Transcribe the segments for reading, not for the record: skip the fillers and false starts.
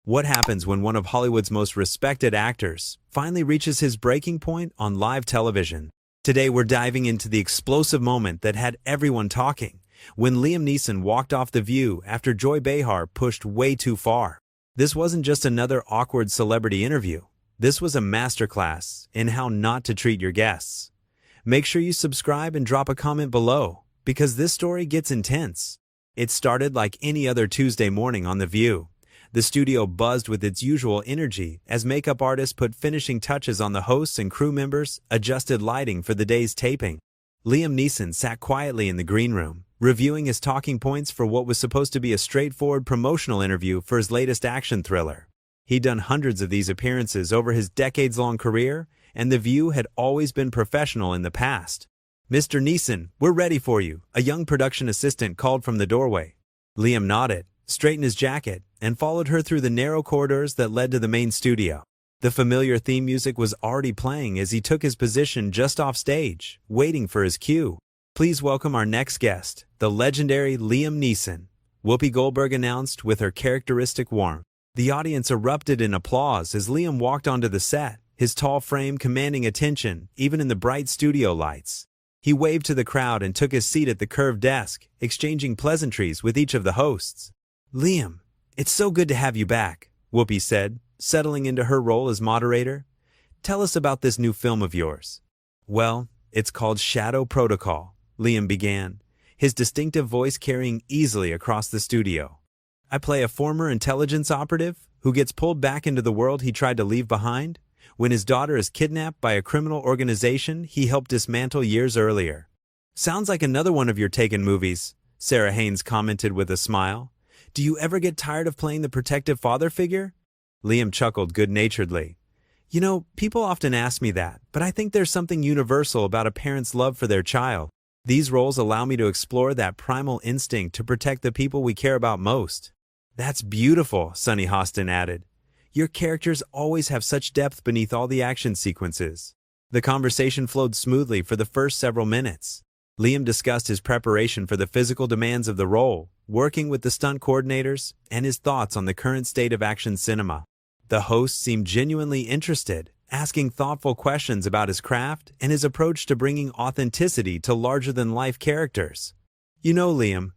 What happens when one of Hollywood's most respected actors finally reaches his breaking point on live television? Today we're diving into the explosive moment that had everyone talking, when Liam Neeson walked off The View after Joy Behar pushed way too far. This wasn't just another awkward celebrity interview. This was a masterclass in how not to treat your guests. Make sure you subscribe and drop a comment below, because this story gets intense. It started like any other Tuesday morning on The View. The studio buzzed with its usual energy as makeup artists put finishing touches on the hosts and crew members, adjusted lighting for the day's taping. Liam Neeson sat quietly in the green room, reviewing his talking points for what was supposed to be a straightforward promotional interview for his latest action thriller. He'd done hundreds of these appearances over his decades-long career, and The View had always been professional in the past. "Mr. Neeson, we're ready for you," a young production assistant called from the doorway. Liam nodded, straightened his jacket, and followed her through the narrow corridors that led to the main studio. The familiar theme music was already playing as he took his position just off stage, waiting for his cue. "Please welcome our next guest, the legendary Liam Neeson," Whoopi Goldberg announced with her characteristic warmth. The audience erupted in applause as Liam walked onto the set, his tall frame commanding attention even in the bright studio lights. He waved to the crowd and took his seat at the curved desk, exchanging pleasantries with each of the hosts. "Liam, it's so good to have you back," Whoopi said, settling into her role as moderator. "Tell us about this new film of yours." "Well, it's called Shadow Protocol," Liam began, his distinctive voice carrying easily across the studio. "I play a former intelligence operative who gets pulled back into the world he tried to leave behind when his daughter is kidnapped by a criminal organization he helped dismantle years earlier." "Sounds like another one of your Taken movies," Sarah Haynes commented with a smile. "Do you ever get tired of playing the protective father figure?" Liam chuckled good-naturedly. "You know, people often ask me that, but I think there's something universal about a parent's love for their child. These roles allow me to explore that primal instinct to protect the people we care about most." "That's beautiful," Sunny Hostin added. "Your characters always have such depth beneath all the action sequences." The conversation flowed smoothly for the first several minutes. Liam discussed his preparation for the physical demands of the role, working with the stunt coordinators, and his thoughts on the current state of action cinema. The host seemed genuinely interested, asking thoughtful questions about his craft and his approach to bringing authenticity to larger-than-life characters. "You know, Liam,"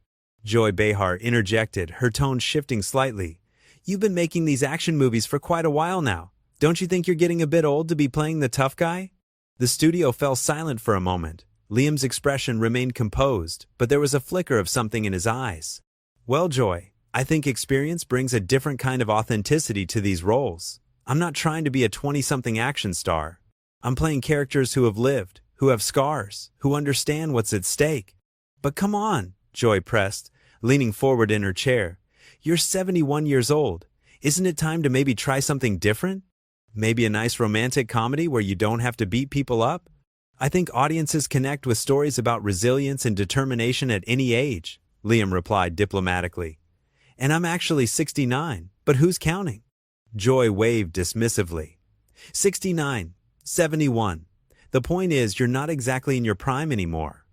Joy Behar interjected, her tone shifting slightly, "you've been making these action movies for quite a while now. Don't you think you're getting a bit old to be playing the tough guy?" The studio fell silent for a moment. Liam's expression remained composed, but there was a flicker of something in his eyes. "Well, Joy, I think experience brings a different kind of authenticity to these roles. I'm not trying to be a 20-something action star. I'm playing characters who have lived, who have scars, who understand what's at stake." "But come on," Joy pressed, leaning forward in her chair. "You're 71 years old. Isn't it time to maybe try something different? Maybe a nice romantic comedy where you don't have to beat people up? I think audiences connect with stories about resilience and determination at any age," Liam replied diplomatically. "And I'm actually 69, but who's counting?" Joy waved dismissively. 69, 71. The point is, you're not exactly in your prime anymore.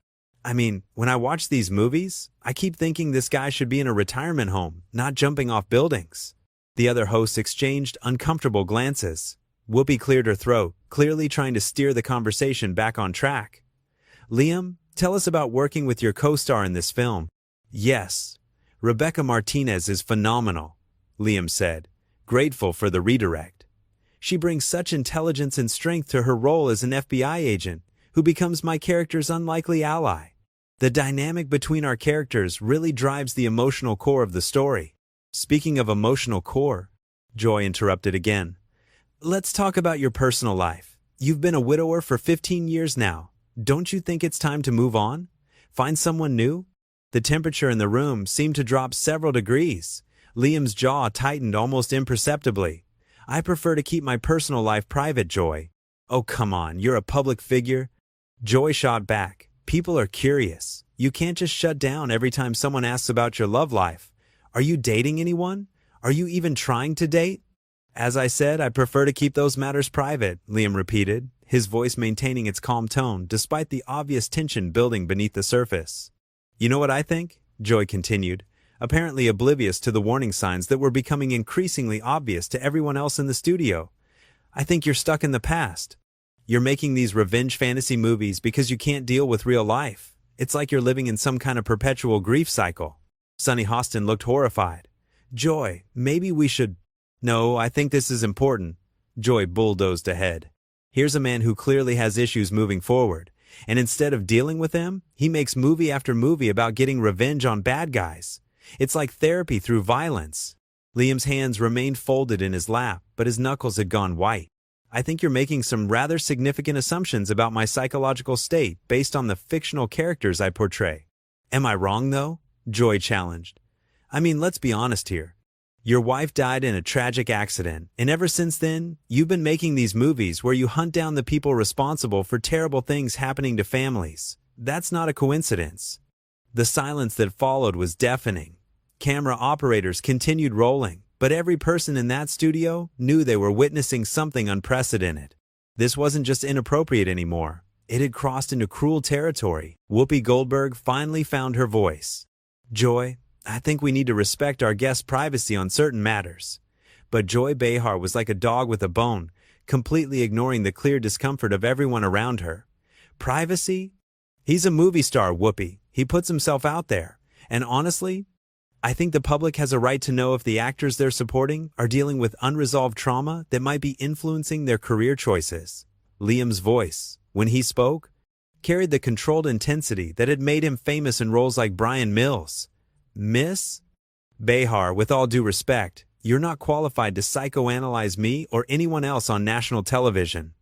I mean, when I watch these movies, I keep thinking this guy should be in a retirement home, not jumping off buildings." The other hosts exchanged uncomfortable glances. Whoopi cleared her throat, clearly trying to steer the conversation back on track. "Liam, tell us about working with your co-star in this film." "Yes, Rebecca Martinez is phenomenal," Liam said, grateful for the redirect. "She brings such intelligence and strength to her role as an FBI agent, who becomes my character's unlikely ally. The dynamic between our characters really drives the emotional core of the story." "Speaking of emotional core," Joy interrupted again, "let's talk about your personal life. You've been a widower for 15 years now. Don't you think it's time to move on? Find someone new?" The temperature in the room seemed to drop several degrees. Liam's jaw tightened almost imperceptibly. "I prefer to keep my personal life private, Joy." "Oh, come on, you're a public figure." Joy shot back. "People are curious. You can't just shut down every time someone asks about your love life. Are you dating anyone? Are you even trying to date?" "As I said, I prefer to keep those matters private," Liam repeated, his voice maintaining its calm tone despite the obvious tension building beneath the surface. "You know what I think?" Joy continued. apparently oblivious to the warning signs that were becoming increasingly obvious to everyone else in the studio. I think you're stuck in the past. You're making these revenge fantasy movies because you can't deal with real life. It's like you're living in some kind of perpetual grief cycle. Sunny Hostin looked horrified. Joy, maybe we should... No, I think this is important. Joy bulldozed ahead. Here's a man who clearly has issues moving forward, and instead of dealing with them, he makes movie after movie about getting revenge on bad guys. It's like therapy through violence. Liam's hands remained folded in his lap, but his knuckles had gone white. I think you're making some rather significant assumptions about my psychological state based on the fictional characters I portray. Am I wrong, though? Joy challenged. I mean, let's be honest here. Your wife died in a tragic accident, and ever since then, you've been making these movies where you hunt down the people responsible for terrible things happening to families. That's not a coincidence. The silence that followed was deafening. Camera operators continued rolling, but every person in that studio knew they were witnessing something unprecedented. This wasn't just inappropriate anymore. It had crossed into cruel territory. Whoopi Goldberg finally found her voice. Joy, I think we need to respect our guests' privacy on certain matters. But Joy Behar was like a dog with a bone, completely ignoring the clear discomfort of everyone around her. Privacy? He's a movie star, Whoopi. He puts himself out there. And honestly, I think the public has a right to know if the actors they're supporting are dealing with unresolved trauma that might be influencing their career choices. Liam's voice, when he spoke, carried the controlled intensity that had made him famous in roles like Brian Mills. Miss Behar, with all due respect, you're not qualified to psychoanalyze me or anyone else on national television.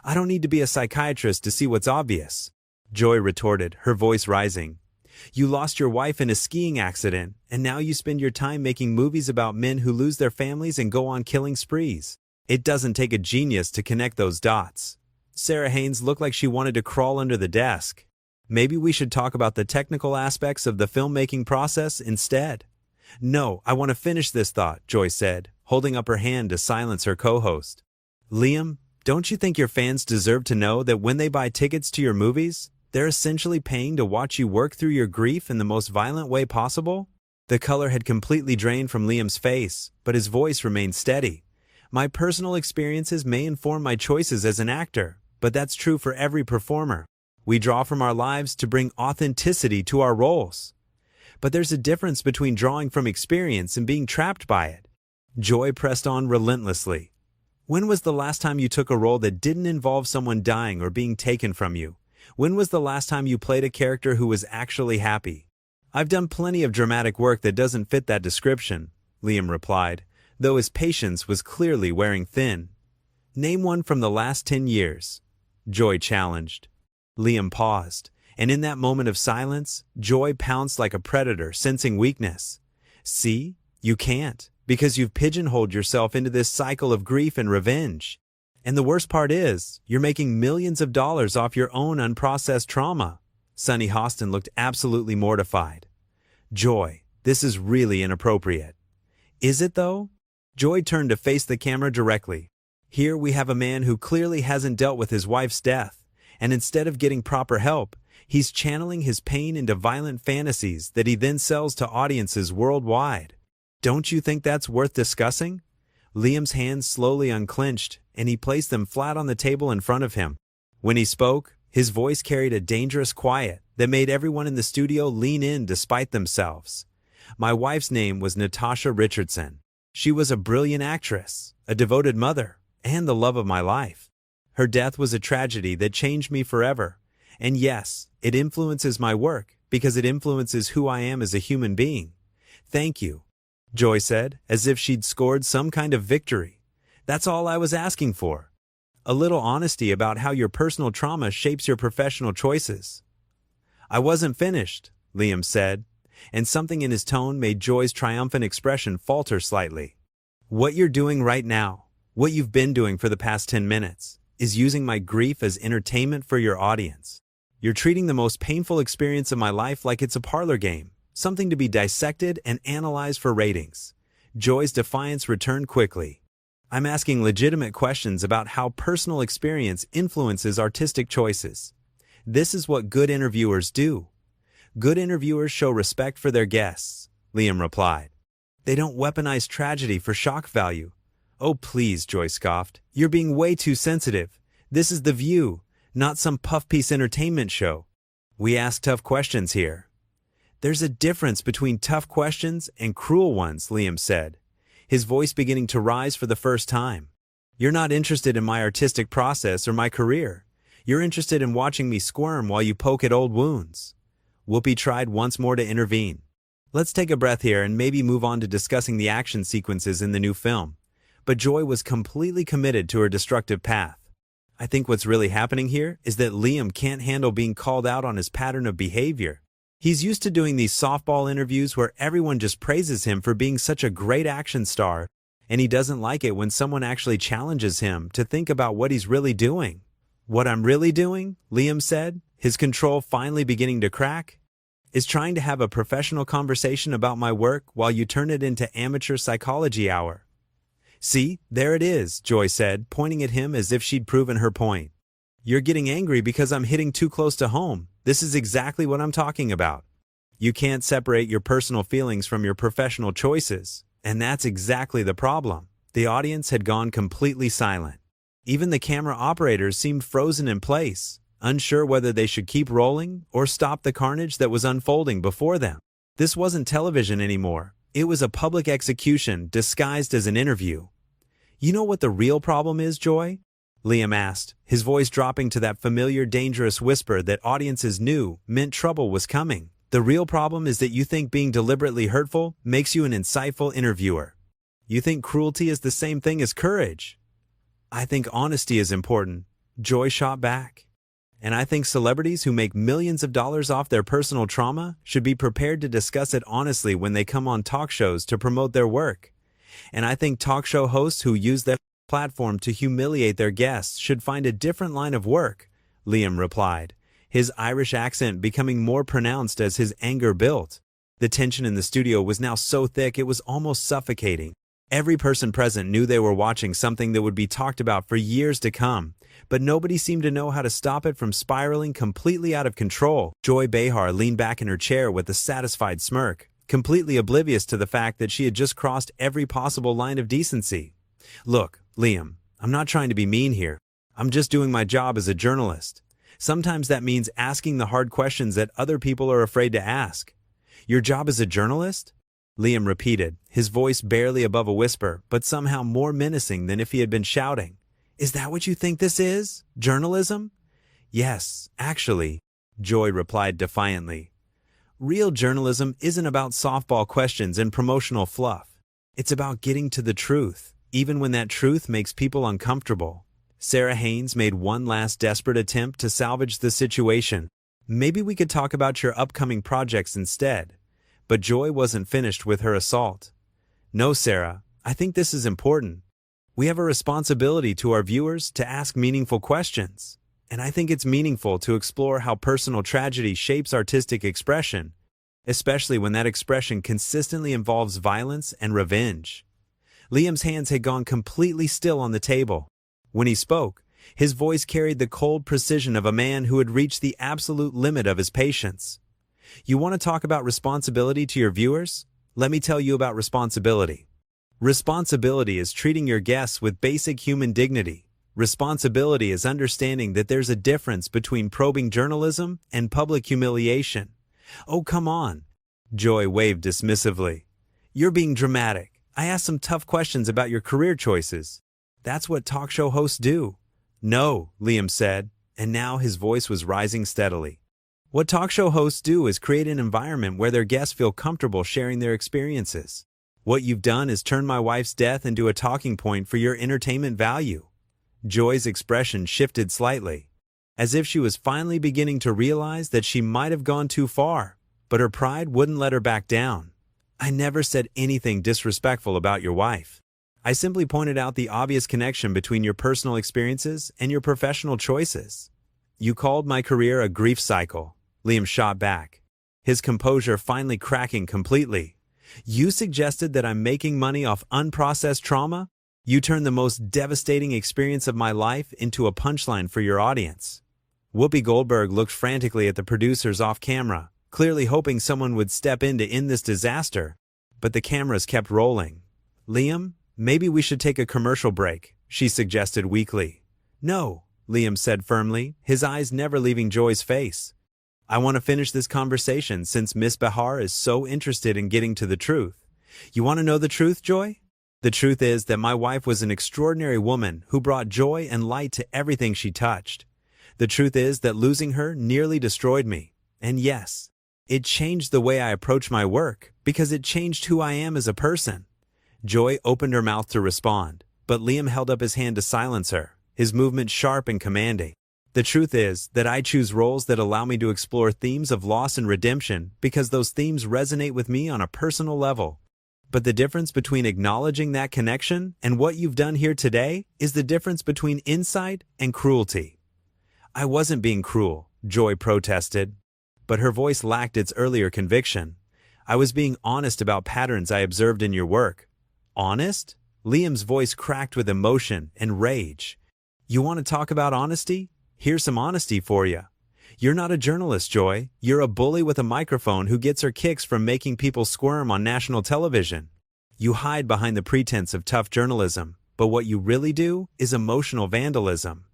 I don't need to be a psychiatrist to see what's obvious. Joy retorted, her voice rising. You lost your wife in a skiing accident, and now you spend your time making movies about men who lose their families and go on killing sprees. It doesn't take a genius to connect those dots. Sarah Haynes looked like she wanted to crawl under the desk. Maybe we should talk about the technical aspects of the filmmaking process instead. No, I want to finish this thought, Joy said, holding up her hand to silence her co-host. Liam, don't you think your fans deserve to know that when they buy tickets to your movies, they're essentially paying to watch you work through your grief in the most violent way possible? The color had completely drained from Liam's face, but his voice remained steady. My personal experiences may inform my choices as an actor, but that's true for every performer. We draw from our lives to bring authenticity to our roles. But there's a difference between drawing from experience and being trapped by it. Joy pressed on relentlessly. When was the last time you took a role that didn't involve someone dying or being taken from you? When was the last time you played a character who was actually happy? I've done plenty of dramatic work that doesn't fit that description, Liam replied, though his patience was clearly wearing thin. Name one from the last 10 years. Joy challenged. Liam paused, and in that moment of silence, Joy pounced like a predator, sensing weakness. See? You can't, because you've pigeonholed yourself into this cycle of grief and revenge. And the worst part is, you're making millions of dollars off your own unprocessed trauma. Sunny Hostin looked absolutely mortified. Joy, this is really inappropriate. Is it, though? Joy turned to face the camera directly. Here we have a man who clearly hasn't dealt with his wife's death. And instead of getting proper help, he's channeling his pain into violent fantasies that he then sells to audiences worldwide. Don't you think that's worth discussing? Liam's hands slowly unclenched, and he placed them flat on the table in front of him. When he spoke, his voice carried a dangerous quiet that made everyone in the studio lean in despite themselves. My wife's name was Natasha Richardson. She was a brilliant actress, a devoted mother, and the love of my life. Her death was a tragedy that changed me forever. And yes, it influences my work because it influences who I am as a human being. Thank you, Joy said, as if she'd scored some kind of victory. That's all I was asking for. A little honesty about how your personal trauma shapes your professional choices. I wasn't finished, Liam said, and something in his tone made Joy's triumphant expression falter slightly. What you're doing right now, what you've been doing for the past 10 minutes, is using my grief as entertainment for your audience. You're treating the most painful experience of my life like it's a parlor game, something to be dissected and analyzed for ratings. Joy's defiance returned quickly. I'm asking legitimate questions about how personal experience influences artistic choices. This is what good interviewers do. Good interviewers show respect for their guests. Liam replied. They don't weaponize tragedy for shock value. Oh please, Joy scoffed. You're being way too sensitive. This is The View, not some puff-piece entertainment show. We ask tough questions here. There's a difference between tough questions and cruel ones, Liam said, his voice beginning to rise for the first time. You're not interested in my artistic process or my career. You're interested in watching me squirm while you poke at old wounds. Whoopi tried once more to intervene. Let's take a breath here and maybe move on to discussing the action sequences in the new film. But Joy was completely committed to her destructive path. I think what's really happening here is that Liam can't handle being called out on his pattern of behavior. He's used to doing these softball interviews where everyone just praises him for being such a great action star, and he doesn't like it when someone actually challenges him to think about what he's really doing. What I'm really doing, Liam said, his control finally beginning to crack, is trying to have a professional conversation about my work while you turn it into amateur psychology hour. See, there it is, Joy said, pointing at him as if she'd proven her point. You're getting angry because I'm hitting too close to home. This is exactly what I'm talking about. You can't separate your personal feelings from your professional choices, and that's exactly the problem. The audience had gone completely silent. Even the camera operators seemed frozen in place, unsure whether they should keep rolling or stop the carnage that was unfolding before them. This wasn't television anymore. It was a public execution disguised as an interview. You know what the real problem is, Joy? Liam asked, his voice dropping to that familiar dangerous whisper that audiences knew meant trouble was coming. The real problem is that you think being deliberately hurtful makes you an insightful interviewer. You think cruelty is the same thing as courage. I think honesty is important, Joy shot back. And I think celebrities who make millions of dollars off their personal trauma should be prepared to discuss it honestly when they come on talk shows to promote their work. And I think talk show hosts who use their platform to humiliate their guests should find a different line of work, Liam replied, his Irish accent becoming more pronounced as his anger built. The tension in the studio was now so thick it was almost suffocating. Every person present knew they were watching something that would be talked about for years to come, but nobody seemed to know how to stop it from spiraling completely out of control. Joy Behar leaned back in her chair with a satisfied smirk, completely oblivious to the fact that she had just crossed every possible line of decency. Look, Liam, I'm not trying to be mean here. I'm just doing my job as a journalist. Sometimes that means asking the hard questions that other people are afraid to ask. Your job as a journalist? Liam repeated, his voice barely above a whisper, but somehow more menacing than if he had been shouting. Is that what you think this is? Journalism? Yes, actually, Joy replied defiantly. Real journalism isn't about softball questions and promotional fluff. It's about getting to the truth, even when that truth makes people uncomfortable. Sarah Haynes made one last desperate attempt to salvage the situation. Maybe we could talk about your upcoming projects instead. But Joy wasn't finished with her assault. No, Sarah, I think this is important. We have a responsibility to our viewers to ask meaningful questions. And I think it's meaningful to explore how personal tragedy shapes artistic expression, especially when that expression consistently involves violence and revenge. Liam's hands had gone completely still on the table. When he spoke, his voice carried the cold precision of a man who had reached the absolute limit of his patience. You want to talk about responsibility to your viewers? Let me tell you about responsibility. Responsibility is treating your guests with basic human dignity. Responsibility is understanding that there's a difference between probing journalism and public humiliation. Oh, come on, Joy waved dismissively. You're being dramatic. I asked some tough questions about your career choices. That's what talk show hosts do. No, Liam said, and now his voice was rising steadily. What talk show hosts do is create an environment where their guests feel comfortable sharing their experiences. What you've done is turn my wife's death into a talking point for your entertainment value. Joy's expression shifted slightly, as if she was finally beginning to realize that she might have gone too far, but her pride wouldn't let her back down. I never said anything disrespectful about your wife. I simply pointed out the obvious connection between your personal experiences and your professional choices. You called my career a grief cycle, Liam shot back, his composure finally cracking completely. You suggested that I'm making money off unprocessed trauma? You turned the most devastating experience of my life into a punchline for your audience. Whoopi Goldberg looked frantically at the producers off camera, clearly hoping someone would step in to end this disaster. but the cameras kept rolling. "Liam, maybe we should take a commercial break," she suggested weakly. "No," Liam said firmly, his eyes never leaving Joy's face. "I want to finish this conversation since Miss Behar is so interested in getting to the truth." "You want to know the truth, Joy?" "The truth is that my wife was an extraordinary woman who brought joy and light to everything she touched. The truth is that losing her nearly destroyed me. And yes, it changed the way I approach my work because it changed who I am as a person." Joy opened her mouth to respond, but Liam held up his hand to silence her, his movement sharp and commanding. "The truth is that I choose roles that allow me to explore themes of loss and redemption because those themes resonate with me on a personal level. But the difference between acknowledging that connection and what you've done here today is the difference between insight and cruelty." "I wasn't being cruel," Joy protested, but her voice lacked its earlier conviction. "I was being honest about patterns I observed in your work." "Honest?" Liam's voice cracked with emotion and rage. "You want to talk about honesty? Here's some honesty for you. You're not a journalist, Joy. You're a bully with a microphone who gets her kicks from making people squirm on national television. You hide behind the pretense of tough journalism, but what you really do is emotional vandalism."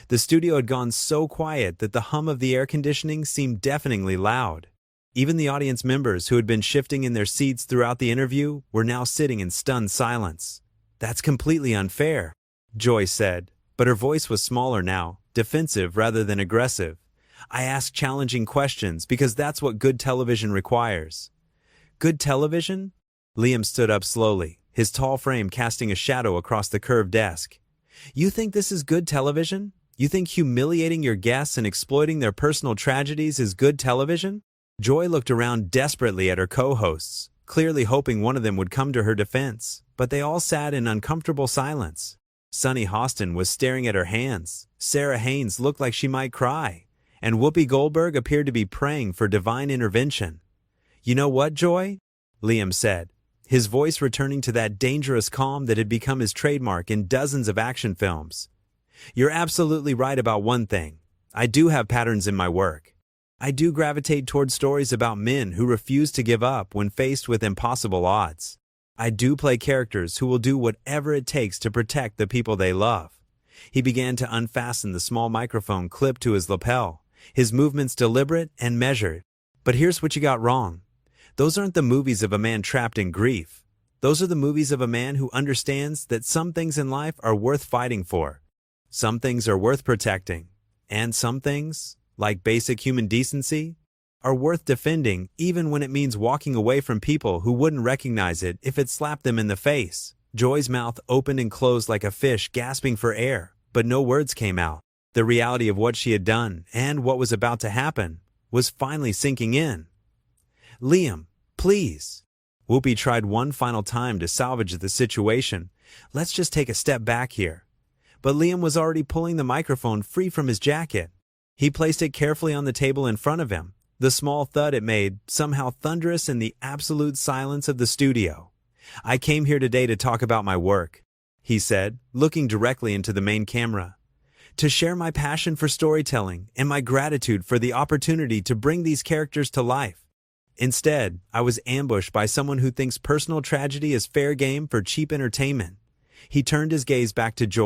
The studio had gone so quiet that the hum of the air conditioning seemed deafeningly loud. Even the audience members who had been shifting in their seats throughout the interview were now sitting in stunned silence. "That's completely unfair," Joy said, but her voice was smaller now, defensive rather than aggressive. "I ask challenging questions because that's what good television requires." "Good television?" Liam stood up slowly, his tall frame casting a shadow across the curved desk. "You think this is good television? You think humiliating your guests and exploiting their personal tragedies is good television?" Joy looked around desperately at her co-hosts, clearly hoping one of them would come to her defense, but they all sat in uncomfortable silence. Sunny Hostin was staring at her hands, Sarah Haynes looked like she might cry, and Whoopi Goldberg appeared to be praying for divine intervention. "You know what, Joy?" Liam said, his voice returning to that dangerous calm that had become his trademark in dozens of action films. "You're absolutely right about one thing. I do have patterns in my work. I do gravitate toward stories about men who refuse to give up when faced with impossible odds. I do play characters who will do whatever it takes to protect the people they love." He began to unfasten the small microphone clipped to his lapel, his movements deliberate and measured. "But here's what you got wrong. Those aren't the movies of a man trapped in grief. Those are the movies of a man who understands that some things in life are worth fighting for. Some things are worth protecting. And some things, like basic human decency, are worth defending even when it means walking away from people who wouldn't recognize it if it slapped them in the face." Joy's mouth opened and closed like a fish gasping for air, but no words came out. The reality of what she had done and what was about to happen was finally sinking in. "Liam, please." Whoopi tried one final time to salvage the situation. "Let's just take a step back here." But Liam was already pulling the microphone free from his jacket. He placed it carefully on the table in front of him. The small thud it made, somehow thunderous in the absolute silence of the studio. "I came here today to talk about my work," he said, looking directly into the main camera. "To share my passion for storytelling and my gratitude for the opportunity to bring these characters to life. Instead, I was ambushed by someone who thinks personal tragedy is fair game for cheap entertainment." He turned his gaze back to Joy.